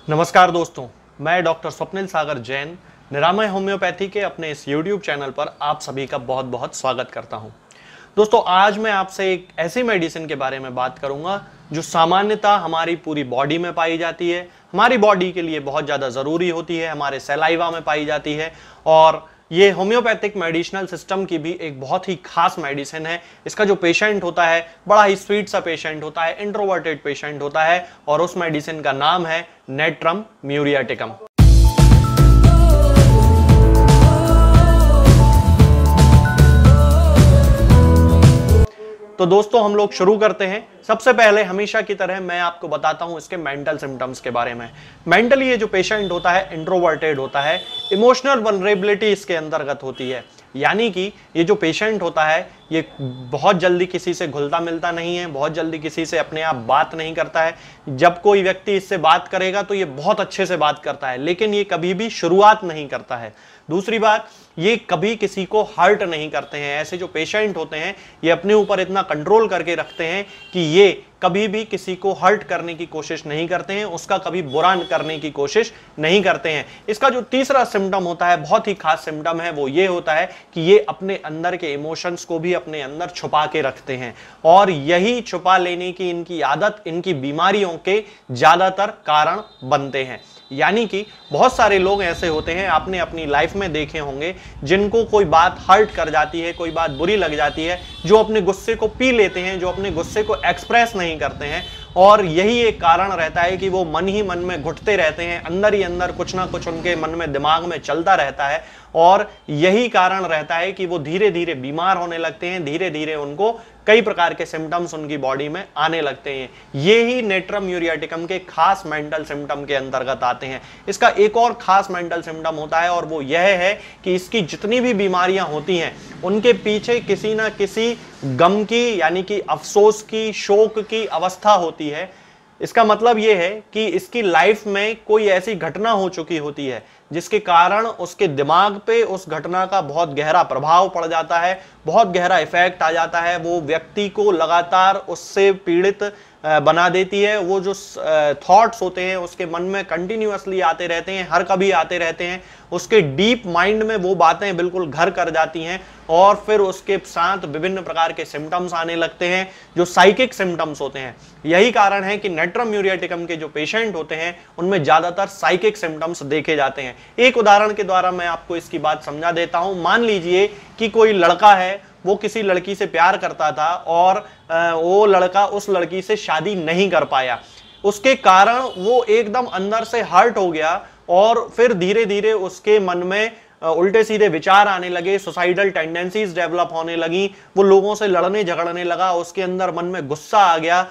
नमस्कार दोस्तों, मैं डॉक्टर स्वप्निल सागर जैन निरामय होम्योपैथी के अपने इस YouTube चैनल पर आप सभी का बहुत बहुत स्वागत करता हूं। दोस्तों, आज मैं आपसे एक ऐसी मेडिसिन के बारे में बात करूंगा जो सामान्यतः हमारी पूरी बॉडी में पाई जाती है, हमारी बॉडी के लिए बहुत ज़्यादा ज़रूरी होती है, हमारे सलाइवा में पाई जाती है और ये होम्योपैथिक मेडिसिनल सिस्टम की भी एक बहुत ही खास मेडिसिन है। इसका जो पेशेंट होता है बड़ा ही स्वीट सा पेशेंट होता है, इंट्रोवर्टेड पेशेंट होता है और उस मेडिसिन का नाम है नेट्रम म्यूरियाटिकम। तो दोस्तों, हम लोग शुरू करते हैं। सबसे पहले हमेशा की तरह मैं आपको बताता हूं इसके मेंटल सिम्टम्स के बारे में। मेंटली ये जो पेशेंट होता है इंट्रोवर्टेड होता है, इमोशनल वल्नरेबिलिटी इसके अंतर्गत होती है। यानी कि ये जो पेशेंट होता है ये बहुत जल्दी किसी से घुलता मिलता नहीं है, बहुत जल्दी किसी से अपने आप बात नहीं करता है। जब कोई व्यक्ति इससे बात करेगा तो ये बहुत अच्छे से बात करता है, लेकिन ये कभी भी शुरुआत नहीं करता है। दूसरी बात, ये कभी किसी को हर्ट नहीं करते हैं। ऐसे जो पेशेंट होते हैं ये अपने ऊपर इतना कंट्रोल करके रखते हैं कि ये कभी भी किसी को हर्ट करने की कोशिश नहीं करते हैं, उसका कभी बुरा करने की कोशिश नहीं करते हैं। इसका जो तीसरा सिम्टम होता है, बहुत ही खास सिम्टम है, वो ये होता है कि ये अपने अंदर के इमोशंस को भी अपने अंदर छुपा के रखते हैं और यही छुपा लेने की इनकी आदत इनकी बीमारियों के ज्यादातर कारण बनते हैं। यानी कि बहुत सारे लोग ऐसे होते हैं, आपने अपनी लाइफ में देखे होंगे, जिनको कोई बात हर्ट कर जाती है, कोई बात बुरी लग जाती है, जो अपने गुस्से को पी लेते हैं, जो अपने गुस्से को एक्सप्रेस नहीं करते हैं और यही एक कारण रहता है कि वो मन ही मन में घुटते रहते हैं, अंदर ही अंदर कुछ ना कुछ उनके मन में दिमाग में चलता रहता है और यही कारण रहता है कि वो धीरे धीरे बीमार होने लगते हैं, धीरे धीरे उनको कई प्रकार के सिम्टम्स उनकी बॉडी में आने लगते हैं। ये ही नेट्रम म्यूरियाटिकम के खास मेंटल सिम्टम के अंतर्गत आते हैं। इसका एक और खास मेंटल सिम्टम होता है और वो यह है कि इसकी जितनी भी बीमारियां होती हैं उनके पीछे किसी ना किसी गम की, यानी कि अफसोस की, शोक की अवस्था होती है। इसका मतलब यह है कि इसकी लाइफ में कोई ऐसी घटना हो चुकी होती है जिसके कारण उसके दिमाग पे उस घटना का बहुत गहरा प्रभाव पड़ जाता है, बहुत गहरा इफेक्ट आ जाता है, वो व्यक्ति को लगातार उससे पीड़ित बना देती है। वो जो थॉट्स होते हैं उसके मन में कंटिन्यूअसली आते रहते हैं, हर कभी आते रहते हैं, उसके डीप माइंड में वो बातें बिल्कुल घर कर जाती हैं और फिर उसके साथ विभिन्न प्रकार के सिम्टम्स आने लगते हैं जो साइकिक सिम्टम्स होते हैं। यही कारण है कि नेट्रम म्यूरियाटिकम के जो पेशेंट होते हैं उनमें ज्यादातर साइकिक सिम्टम्स देखे जाते हैं। एक उदाहरण के द्वारा मैं आपको इसकी बात समझा देता हूं। मान लीजिए कि कोई लड़का है, वो किसी लड़की से प्यार करता था और वो लड़का उस लड़की से शादी नहीं कर पाया। उसके कारण वो एकदम अंदर से हर्ट हो गया और फिर धीरे धीरे उसके मन में उल्टे सीधे विचार आने लगे, सुसाइडल टेंडेंसीज डेवलप होने लगी, वो लोगों से लड़ने झगड़ने लगा, उसके अंदर मन में गुस्सा आ गया,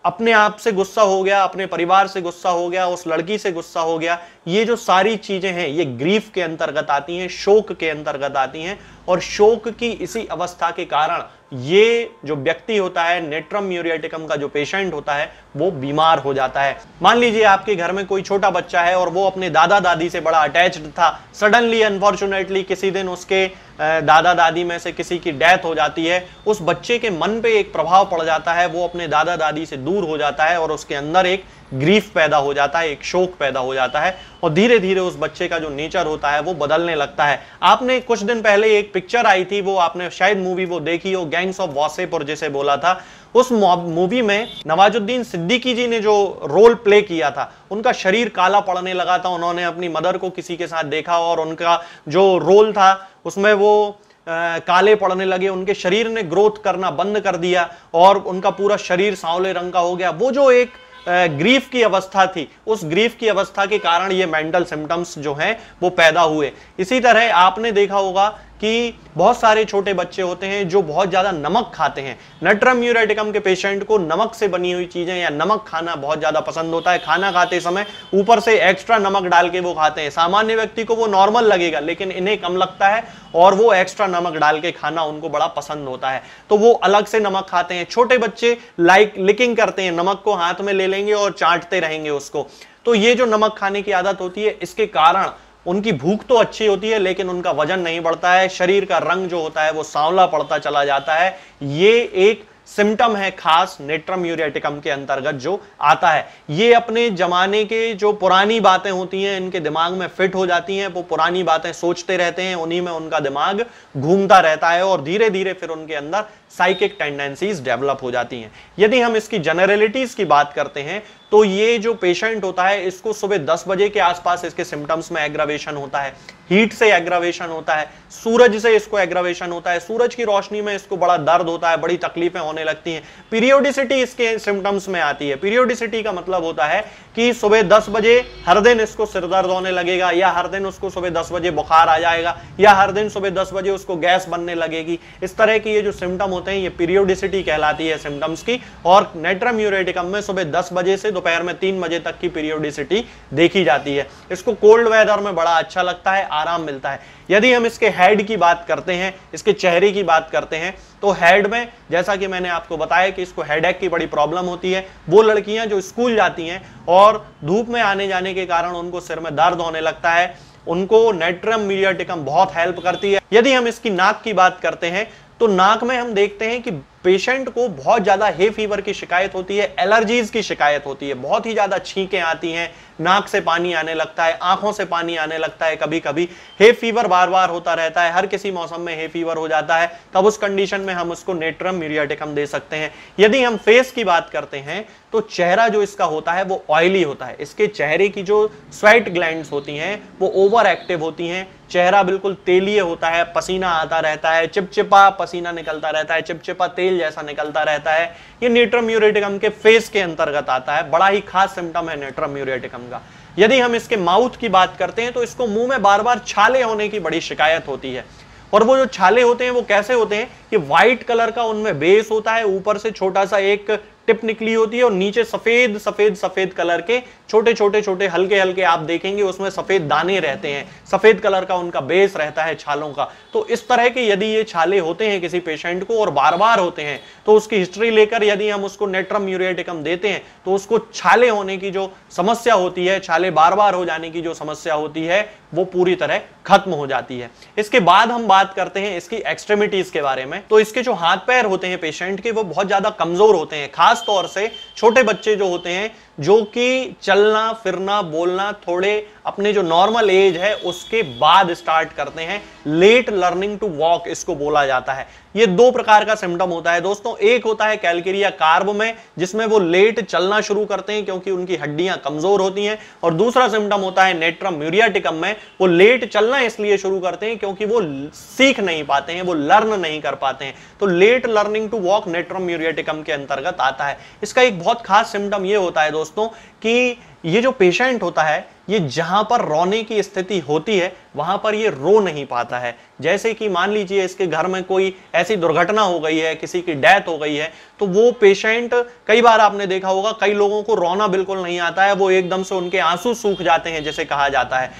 अपने आप से गुस्सा हो गया, अपने परिवार से गुस्सा हो गया, उस लड़की से गुस्सा हो गया। ये जो सारी चीजें हैं ये ग्रीफ के अंतर्गत आती हैं, शोक के अंतर्गत आती हैं और शोक की इसी अवस्था के कारण ये जो व्यक्ति होता है, नेट्रम म्यूरियाटिकम का जो पेशेंट होता है, वो बीमार हो जाता है। मान लीजिए आपके घर में कोई छोटा बच्चा है और वो अपने दादा दादी से बड़ा अटैच्ड था। सडनली अनफॉर्चुनेटली किसी दिन उसके दादा दादी में से किसी की डेथ हो जाती है। उस बच्चे के मन पे एक प्रभाव पड़ जाता है, वो अपने दादा दादी से दूर हो जाता है और उसके अंदर एक ग्रीफ पैदा हो जाता है, एक शोक पैदा हो जाता है और धीरे धीरे उस बच्चे का जो नेचर होता है वो बदलने लगता है। आपने कुछ दिन पहले एक पिक्चर आई थी, वो आपने शायद मूवी वो देखी हो, गैंग्स ऑफ वासेपुर जिसे बोला था। उस मूवी में नवाजुद्दीन सिद्दीकी जी ने जो रोल प्ले किया था, उनका शरीर काला पड़ने लगा था। उन्होंने अपनी मदर को किसी के साथ देखा और उनका जो रोल था उसमें वो काले पड़ने लगे, उनके शरीर ने ग्रोथ करना बंद कर दिया और उनका पूरा शरीर सांवले रंग का हो गया। वो जो एक ग्रीफ की अवस्था थी, उस ग्रीफ की अवस्था के कारण ये मेंटल सिम्टम्स जो हैं वो पैदा हुए। इसी तरह आपने देखा होगा कि बहुत सारे छोटे बच्चे होते हैं जो बहुत ज्यादा नमक खाते हैं। नेट्रम म्यूरियाटिकम के पेशेंट को नमक से बनी हुई चीजें या नमक खाना बहुत ज्यादा पसंद होता है। खाना खाते समय ऊपर से एक्स्ट्रा नमक डाल के वो खाते हैं। सामान्य व्यक्ति को वो नॉर्मल लगेगा, लेकिन इन्हें कम लगता है और वो एक्स्ट्रा नमक डाल के खाना उनको बड़ा पसंद होता है, तो वो अलग से नमक खाते हैं। छोटे बच्चे लिकिंग करते हैं, नमक को हाथ में ले लेंगे और चाटते रहेंगे उसको। तो ये जो नमक खाने की आदत होती है, इसके कारण उनकी भूख तो अच्छी होती है लेकिन उनका वजन नहीं बढ़ता है, शरीर का रंग जो होता है वो सांवला पड़ता चला जाता है। ये एक सिम्टम है खास नेट्रम यूरेटिकम के अंतर्गत जो आता है। ये अपने जमाने के जो पुरानी बातें होती हैं इनके दिमाग में फिट हो जाती हैं, वो पुरानी बातें सोचते रहते हैं, उन्हीं में उनका दिमाग घूमता रहता है और धीरे धीरे फिर उनके अंदर साइकिक टेंडेंसीज डेवलप हो जाती हैं। यदि हम इसकी जनरलिटीज की बात करते हैं तो ये जो पेशेंट होता है इसको सुबह 10 बजे के आसपास इसके सिम्टम्स में एग्रावेशन होता है, हीट से एग्रावेशन होता है, सूरज से इसको एग्रावेशन होता है, सूरज की रोशनी में इसको बड़ा दर्द होता है, बड़ी तकलीफें होने लगती हैं। पीरियोडिसिटी इसके सिम्टम्स में आती है। पीरियोडिसिटी का मतलब होता है कि सुबह 10 बजे हर दिन इसको सिर दर्द होने लगेगा, या हर दिन उसको सुबह 10 बजे बुखार आ जाएगा, या हर दिन सुबह 10 बजे उसको गैस बनने लगेगी। इस तरह की ये जो सिम्टम होते हैं ये पीरियोडिसिटी कहलाती है सिम्टम्स की। और नेट्रम यूरेटिकम में सुबह 10 बजे से दोपहर में 3 बजे तक की पीरियोडिसिटी देखी जाती है। इसको कोल्ड वेदर में बड़ा अच्छा लगता है, आराम मिलता है। यदि हम इसके हेड की बात करते हैं, इसके चेहरे की बात करते हैं, तो हेड में जैसा कि मैंने आपको बताया कि इसको हेडेक की बड़ी प्रॉब्लम होती है। वो लड़कियां जो स्कूल जाती हैं और धूप में आने जाने के कारण उनको सिर में दर्द होने लगता है, उनको नेट्रम यूरेटिकम बहुत हेल्प करती है। यदि हम इसकी नाक की बात करते हैं तो नाक में हम देखते हैं कि पेशेंट को बहुत ज्यादा हे फीवर की शिकायत होती है, एलर्जीज की शिकायत होती है, बहुत ही ज्यादा छींकें आती हैं, नाक से पानी आने लगता है, आंखों से पानी आने लगता है, कभी कभी हे फीवर बार बार होता रहता है, हर किसी मौसम में हे फीवर हो जाता है। तब उस कंडीशन में हम उसको नेट्रम यूरेटिकम दे सकते हैं। यदि हम फेस की बात करते हैं तो चेहरा जो इसका होता है वो ऑयली होता है। इसके चेहरे की जो स्वेट ग्लैंड्स होती हैं वो ओवर एक्टिव होती हैं, चेहरा बिल्कुल तेलीय होता है, पसीना आता रहता है, चिपचिपा पसीना निकलता रहता है, चिपचिपा तेल जैसा निकलता रहता है। ये नेट्रम यूरेटिकम के फेस के अंतर्गत आता है। बड़ा ही खास सिम्टम है नेट्रम यूरेटिकम का। यदि हम इसके माउथ की बात करते हैं तो इसको मुंह में बार बार छाले होने की बड़ी शिकायत होती है। और वो जो छाले होते हैं वो कैसे होते हैं कि व्हाइट कलर का उनमें बेस होता है, ऊपर से छोटा सा एक टिप निकली होती है और नीचे सफेद सफेद सफेद कलर के छोटे छोटे छोटे हल्के हल्के आप देखेंगे उसमें सफेद दाने रहते हैं, सफेद कलर का उनका बेस रहता है छालों का। तो इस तरह के यदि ये छाले होते हैं किसी पेशेंट को और बार बार होते हैं तो उसकी हिस्ट्री लेकर यदि हम उसको नेट्रम यूरेटिकम देते हैं तो उसको छाले होने की जो समस्या होती है, छाले बार बार हो जाने की जो समस्या होती है वो पूरी तरह खत्म हो जाती है। इसके बाद हम बात करते हैं इसकी एक्सट्रीमिटीज के बारे में। तो इसके जो हाथ पैर होते हैं पेशेंट के वो बहुत ज्यादा कमजोर होते हैं, खास तौर से छोटे बच्चे जो होते हैं जो कि चलना फिरना बोलना थोड़े अपने जो नॉर्मल एज है उसके बाद स्टार्ट करते हैं। लेट लर्निंग टू वॉक इसको बोला जाता है। ये दो प्रकार का सिम्टम होता है दोस्तों। एक होता है कैलकेरिया कार्ब में जिसमें वो लेट चलना शुरू करते हैं क्योंकि उनकी हड्डियां कमजोर होती हैं, और दूसरा सिम्टम होता है नेट्रम यूरेटिकम में वो लेट चलना इसलिए शुरू करते हैं क्योंकि वो सीख नहीं पाते हैं, वो लर्न नहीं कर पाते हैं। तो लेट लर्निंग टू वॉक नेट्रम यूरेटिकम के अंतर्गत आता है। इसका एक बहुत खास सिम्टम ये होता है दोस्तों कि ये जो पेशेंट होता है ये जहां पर रोने की स्थिति होती है वहां पर ये रो नहीं पाता है। जैसे कि मान लीजिए इसके घर में कोई ऐसी दुर्घटना हो गई है, किसी की डेथ हो गई है, तो वो पेशेंट, कई बार आपने देखा होगा कई लोगों को रोना बिल्कुल नहीं आता है, वो एकदम से उनके आंसू सूख जाते हैं जैसे कहा जाता है।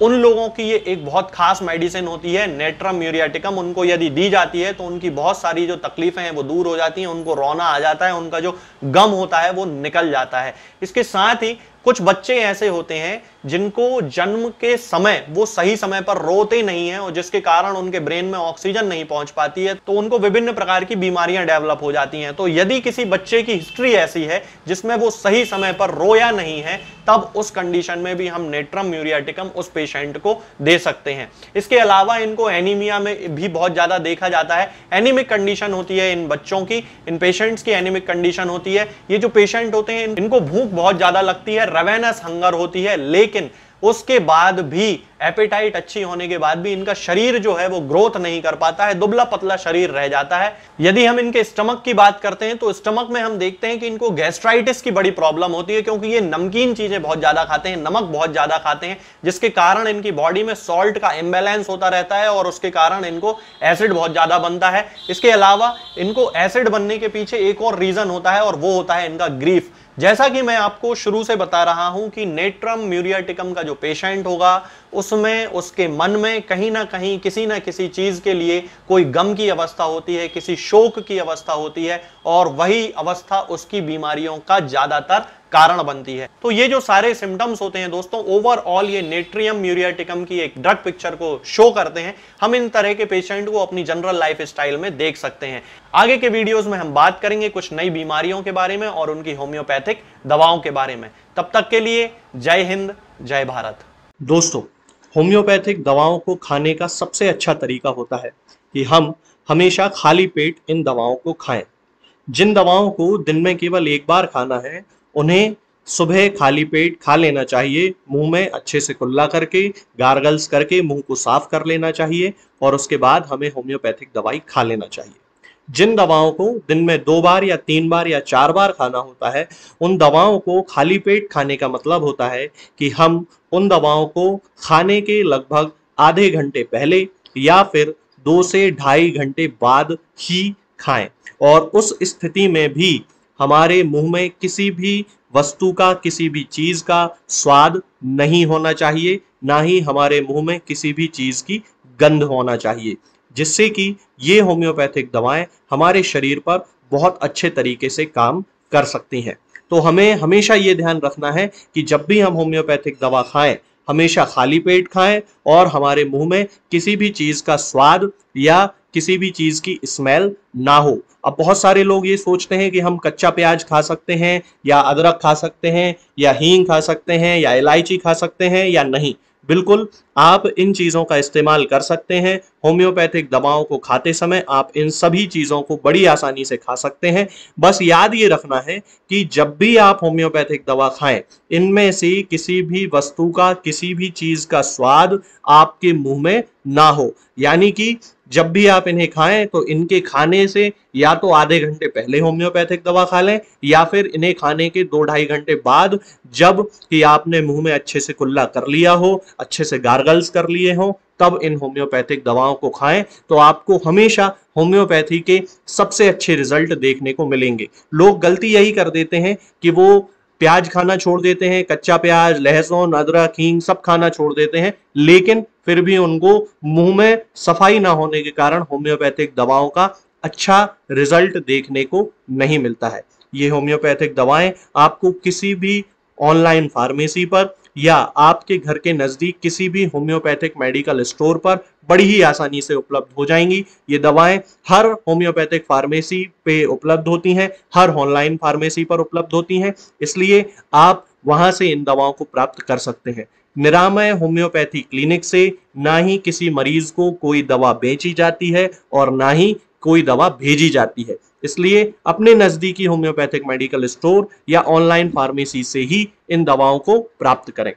उन लोगों की ये एक बहुत खास मेडिसिन होती है नेट्रम यूरेटिकम। उनको यदि दी जाती है तो उनकी बहुत सारी जो तकलीफें हैं वो दूर हो जाती हैं, उनको रोना आ जाता है, उनका जो गम होता है वो निकल जाता है। इसके साथ ही कुछ बच्चे ऐसे होते हैं जिनको जन्म के समय वो सही समय पर रोते नहीं हैं और जिसके कारण उनके ब्रेन में ऑक्सीजन नहीं पहुंच पाती है, तो उनको विभिन्न प्रकार की बीमारियां डेवलप हो जाती हैं। तो यदि किसी बच्चे की हिस्ट्री ऐसी है जिसमें वो सही समय पर रोया नहीं है, तब उस कंडीशन में भी हम नेट्रम यूरेटिकम उस पेशेंट को दे सकते हैं। इसके अलावा इनको एनीमिया में भी बहुत ज्यादा देखा जाता है। एनीमिक कंडीशन होती है इन बच्चों की, इन पेशेंट्स की एनीमिक कंडीशन होती है। ये जो पेशेंट होते हैं इनको भूख बहुत ज्यादा लगती है, रेवेनस हंगर होती है, लेकिन उसके बाद भी एपेटाइट अच्छी होने के बाद भी इनका शरीर जो है वो ग्रोथ नहीं कर पाता है, दुबला पतला शरीर रह जाता है। यदि हम इनके स्टमक की बात करते हैं तो स्टमक में हम देखते हैं कि इनको गैस्ट्राइटिस की बड़ी प्रॉब्लम होती है क्योंकि ये नमकीन चीजें बहुत ज्यादा खाते हैं, नमक बहुत ज्यादा खाते हैं, जिसके कारण इनकी बॉडी में सॉल्ट का इम्बैलेंस होता रहता है और उसके कारण इनको एसिड बहुत ज्यादा बनता है। इसके अलावा इनको एसिड बनने के पीछे एक और रीजन होता है और वो होता है इनका ग्रीफ। जैसा कि मैं आपको शुरू से बता रहा हूं कि नेट्रम यूरेटिकम का जो पेशेंट होगा उसमें उसके मन में कहीं ना कहीं किसी ना किसी चीज के लिए कोई गम की अवस्था होती है, किसी शोक की अवस्था होती है, और वही अवस्था उसकी बीमारियों का ज्यादातर कारण बनती है। तो ये जो सारे सिम्टम्स होते हैं दोस्तों, ओवरऑल ये नेट्रियम म्यूरियाटिकम की एक ड्रग पिक्चर को शो करते हैं। हम इन तरह के पेशेंट को अपनी जनरल लाइफ स्टाइल में देख सकते हैं। आगे के वीडियोस में हम बात करेंगे कुछ नई बीमारियों के बारे में और उनकी होम्योपैथिक दवाओं के बारे में। तब तक के लिए जय हिंद, जय भारत। दोस्तों, होम्योपैथिक दवाओं को खाने का सबसे अच्छा तरीका होता है कि हम हमेशा खाली पेट इन दवाओं को खाएं। जिन दवाओं को दिन में केवल एक बार खाना है, उन्हें सुबह खाली पेट खा लेना चाहिए। मुंह में अच्छे से कुल्ला करके, गार्गल्स करके मुंह को साफ कर लेना चाहिए और उसके बाद हमें होम्योपैथिक दवाई खा लेना चाहिए। जिन दवाओं को दिन में 2 बार या 3 बार या 4 बार खाना होता है, उन दवाओं को खाली पेट खाने का मतलब होता है कि हम उन दवाओं को खाने के लगभग आधे घंटे पहले या फिर 2 से ढाई घंटे बाद ही खाएं। और उस स्थिति में भी हमारे मुंह में किसी भी वस्तु का, किसी भी चीज का स्वाद नहीं होना चाहिए, ना ही हमारे मुंह में किसी भी चीज की गंध होना चाहिए, जिससे कि ये होम्योपैथिक दवाएं हमारे शरीर पर बहुत अच्छे तरीके से काम कर सकती हैं। तो हमें हमेशा ये ध्यान रखना है कि जब भी हम होम्योपैथिक दवा खाएं, हमेशा खाली पेट खाएं और हमारे मुंह में किसी भी चीज का स्वाद या किसी भी चीज की स्मेल ना हो। अब बहुत सारे लोग ये सोचते हैं कि हम कच्चा प्याज खा सकते हैं या अदरक खा सकते हैं या हींग खा सकते हैं या इलायची खा सकते हैं या नहीं। बिल्कुल, आप इन चीज़ों का इस्तेमाल कर सकते हैं। होम्योपैथिक दवाओं को खाते समय आप इन सभी चीज़ों को बड़ी आसानी से खा सकते हैं। बस याद ये रखना है कि जब भी आप होम्योपैथिक दवा खाएं, इनमें से किसी भी वस्तु का, किसी भी चीज़ का स्वाद आपके मुंह में ना हो। यानी कि जब भी आप इन्हें खाएं तो इनके खाने से या तो आधे घंटे पहले होम्योपैथिक दवा खा लें या फिर इन्हें खाने के 2-2.5 घंटे बाद, जब कि आपने मुंह में अच्छे से कुल्ला कर लिया हो, अच्छे से गार्गल्स कर लिए हो, तब इन होम्योपैथिक दवाओं को खाएं। तो आपको हमेशा होम्योपैथी के सबसे अच्छे रिजल्ट देखने को मिलेंगे। लोग गलती यही कर देते हैं कि वो प्याज खाना छोड़ देते हैं, कच्चा प्याज, लहसुन, अदरक, हींग सब खाना छोड़ देते हैं, लेकिन फिर भी उनको मुंह में सफाई ना होने के कारण होम्योपैथिक दवाओं का अच्छा रिजल्ट देखने को नहीं मिलता है। ये होम्योपैथिक दवाएं आपको किसी भी ऑनलाइन फार्मेसी पर या आपके घर के नजदीक किसी भी होम्योपैथिक मेडिकल स्टोर पर बड़ी ही आसानी से उपलब्ध हो जाएंगी। ये दवाएं हर होम्योपैथिक फार्मेसी पे उपलब्ध होती हैं, हर ऑनलाइन फार्मेसी पर उपलब्ध होती हैं, इसलिए आप वहां से इन दवाओं को प्राप्त कर सकते हैं। निरामय होम्योपैथी क्लिनिक से ना ही किसी मरीज को कोई दवा बेची जाती है और ना ही कोई दवा भेजी जाती है। इसलिए अपने नजदीकी होम्योपैथिक मेडिकल स्टोर या ऑनलाइन फार्मेसी से ही इन दवाओं को प्राप्त करें।